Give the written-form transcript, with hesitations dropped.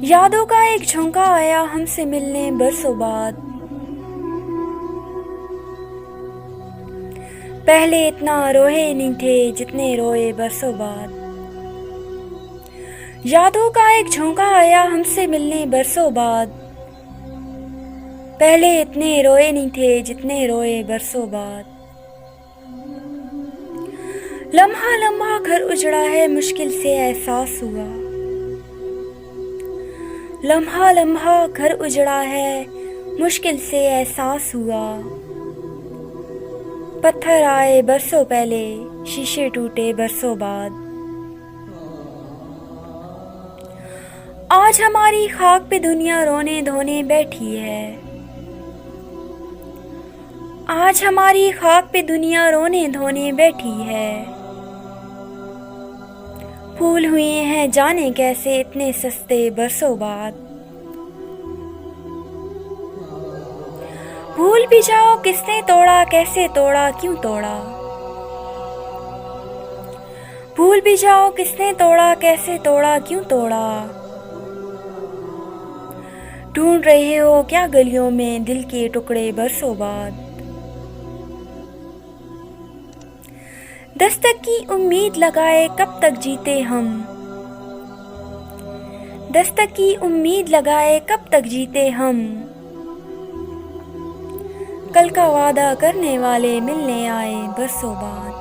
यादों का एक झोंका आया हमसे मिलने बरसों बाद। पहले इतना रोए नहीं थे जितने रोए बरसों बाद। यादों का एक झोंका आया हमसे मिलने बरसों बाद। पहले इतने रोए नहीं थे जितने रोए बरसों बाद। लम्हा लम्हा घर उजड़ा है मुश्किल से एहसास हुआ। लम्हा लम्हा घर उजड़ा है मुश्किल से एहसास हुआ। पत्थर आए बरसों पहले शीशे टूटे बरसों बाद। आज हमारी खाक पे दुनिया रोने धोने बैठी है। आज हमारी खाक पे दुनिया रोने धोने बैठी है। फूल हुए हैं जाने कैसे इतने सस्ते बरसों बाद। भूल भी जाओ किसने तोड़ा कैसे तोड़ा क्यों तोड़ा। भूल भी जाओ किसने तोड़ा कैसे तोड़ा क्यों तोड़ा। ढूंढ रहे हो क्या गलियों में दिल के टुकड़े बरसों बाद। दस्तक की उम्मीद लगाए कब तक जीते हम। दस्तक की उम्मीद लगाए कब तक जीते हम। कल का वादा करने वाले मिलने आए बरसों बाद।